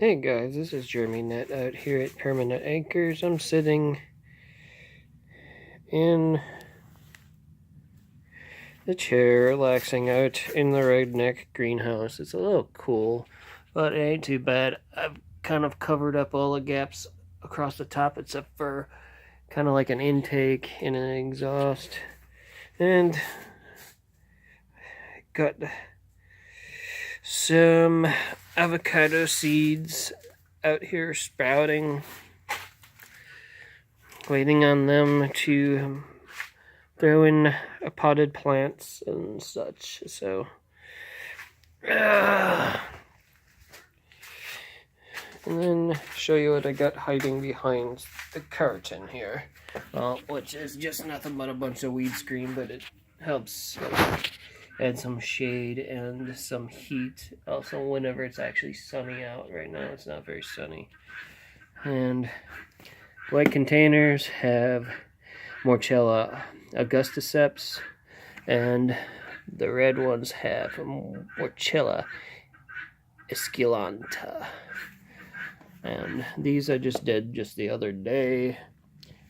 Hey guys, this is Jeremy Net out here at Permanent Anchors. I'm sitting in the chair, relaxing out in the Redneck Greenhouse. It's a little cool, but it ain't too bad. I've kind of covered up all the gaps across the top except for kind of like an intake and an exhaust. And got some avocado seeds out here sprouting, waiting on them to throw in potted plants and such. So and then show you what I got hiding behind the curtain here, which is just nothing but a bunch of weed screen, but it helps add some shade and some heat. Also, whenever it's actually sunny out. Right now it's not very sunny. And white containers have Morchella augusticeps, and the red ones have Morchella esculenta. And these I just did just the other day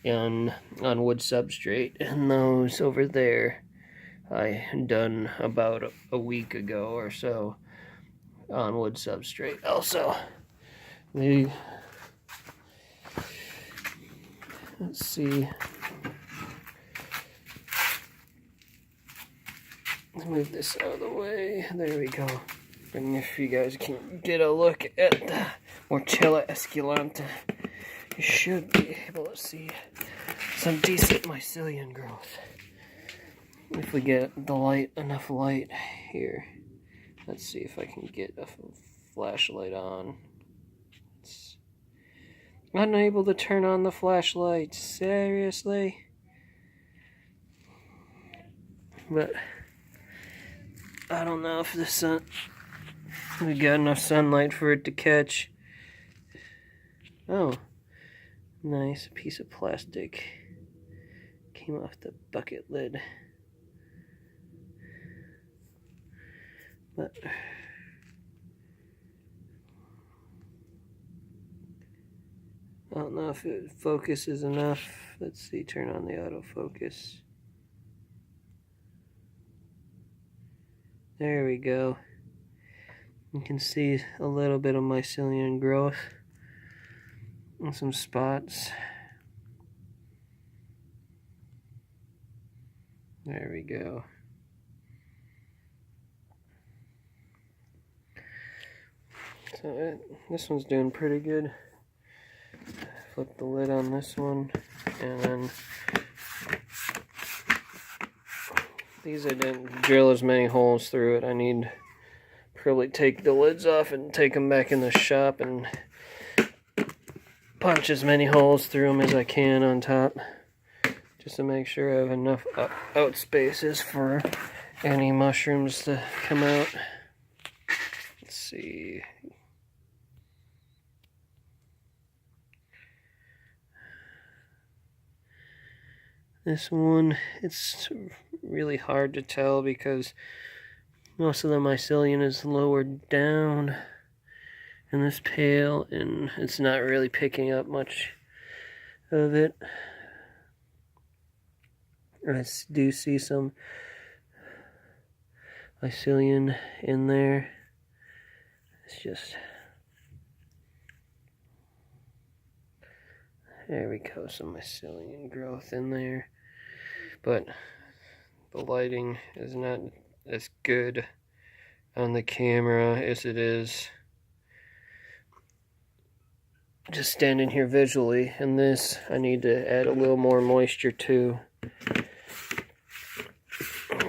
on wood substrate, and those over there I done about a week ago or so on wood substrate. Also, let's see. Let's move this out of the way. There we go. And if you guys can get a look at the Morchella esculenta, you should be able to see some decent mycelium growth. If we get enough light here. Let's see if I can get a flashlight on. It's unable to turn on the flashlight. Seriously? But I don't know if we got enough sunlight for it to catch. Oh, nice piece of plastic came off the bucket lid. But I don't know if it focuses enough. Let's see, turn on the autofocus. There we go. You can see a little bit of mycelium growth and some spots. There we go. So this one's doing pretty good. Flip the lid on this one, and then these I didn't drill as many holes through it. I need probably take the lids off and take them back in the shop and punch as many holes through them as I can on top, just to make sure I have enough out spaces for any mushrooms to come out. Let's see. This one, it's really hard to tell because most of the mycelium is lowered down in this pail, and it's not really picking up much of it. I do see some mycelium in there. It's just... there we go, some mycelium growth in there. But the lighting is not as good on the camera as it is just standing here visually. And this, I need to add a little more moisture to.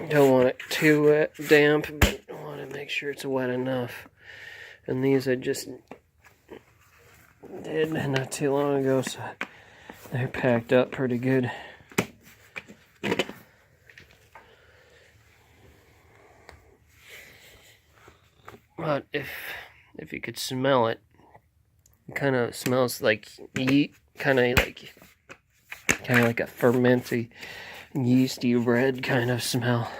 Don't want it too wet, damp, but I want to make sure it's wet enough. And these I just did not too long ago, so they're packed up pretty good. But if you could smell it, it kind of smells like kind of like a fermenty, yeasty red kind of smell.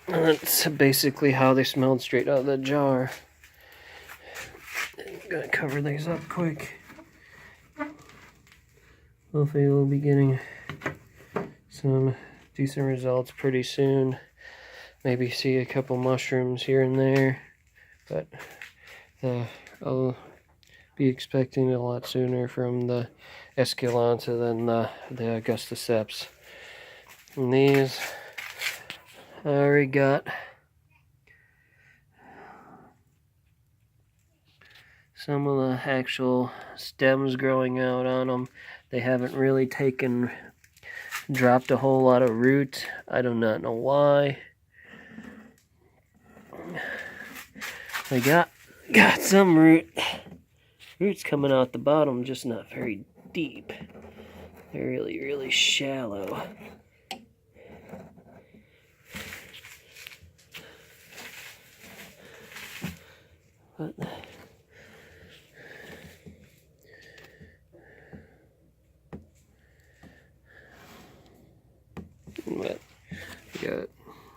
And that's basically how they smelled straight out of the jar. I'm gonna cover these up quick. Hopefully we'll be getting some decent results pretty soon. Maybe see a couple mushrooms here and there, but I'll be expecting it a lot sooner from the Escalante than the Augusticeps. And these, I already got some of the actual stems growing out on them. They haven't really dropped a whole lot of root. I do not know why. I got some roots coming out the bottom, just not very deep. They're really, really shallow. But got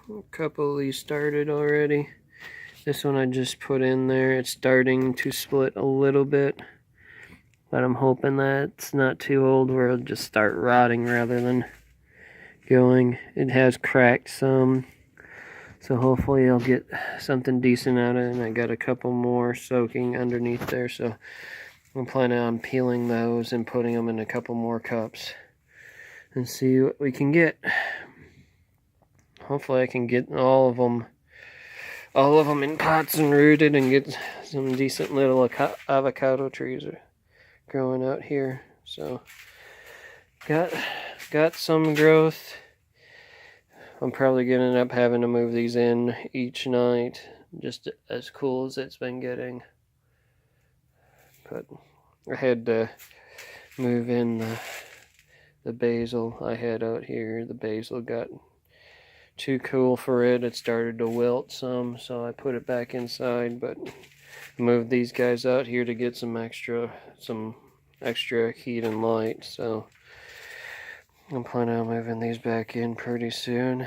a couple of these started already. This one I just put in there. It's starting to split a little bit, but I'm hoping that it's not too old where it'll just start rotting rather than going. It has cracked some, so hopefully I'll get something decent out of it. And I got a couple more soaking underneath there, so I'm planning on peeling those and putting them in a couple more cups and see what we can get. Hopefully I can get all of them in pots and rooted and get some decent little avocado trees growing out here. So got some growth. I'm probably gonna end up having to move these in each night, just as cool as it's been getting. But I had to move in the basil I had out here. The basil got too cool for it. It started to wilt some, so I put it back inside, but moved these guys out here to get some extra heat and light. So I'm planning on moving these back in pretty soon,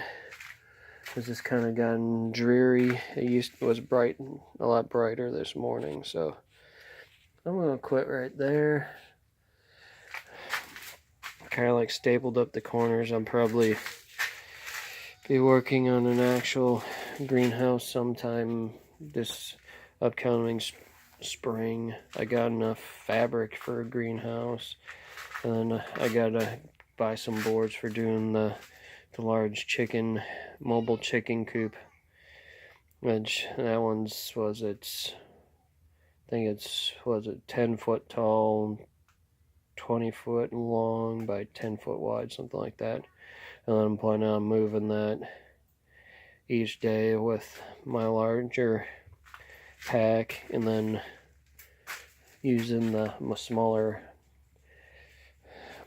because it's kind of gotten dreary. It was a lot brighter this morning, so I'm gonna quit right there. Kind of like stapled up the corners. I'm probably be working on an actual greenhouse sometime this upcoming spring. I got enough fabric for a greenhouse, and then I gotta buy some boards for doing the large mobile chicken coop, which that one's I think it's 10 foot tall, 20 foot long by 10 foot wide, something like that. And I'm planning on moving that each day with my larger pack, and then using my smaller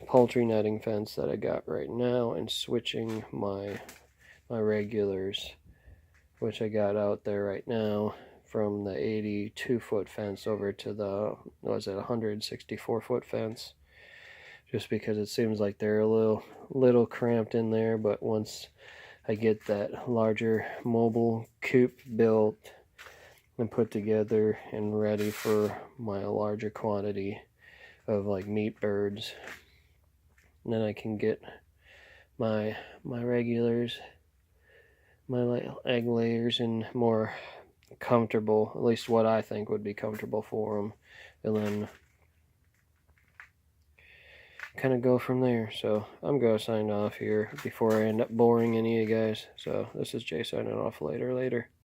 poultry netting fence that I got right now, and switching my regulars, which I got out there right now, from the 82 foot fence over to the 164 foot fence. Just because it seems like they're a little cramped in there, but once I get that larger mobile coop built and put together and ready for my larger quantity of like meat birds, then I can get my regulars, my egg layers, and more comfortable, at least what I think would be comfortable for them, and then kind of go from there. So I'm going to sign off here before I end up boring any of you guys. So this is Jay signing off later.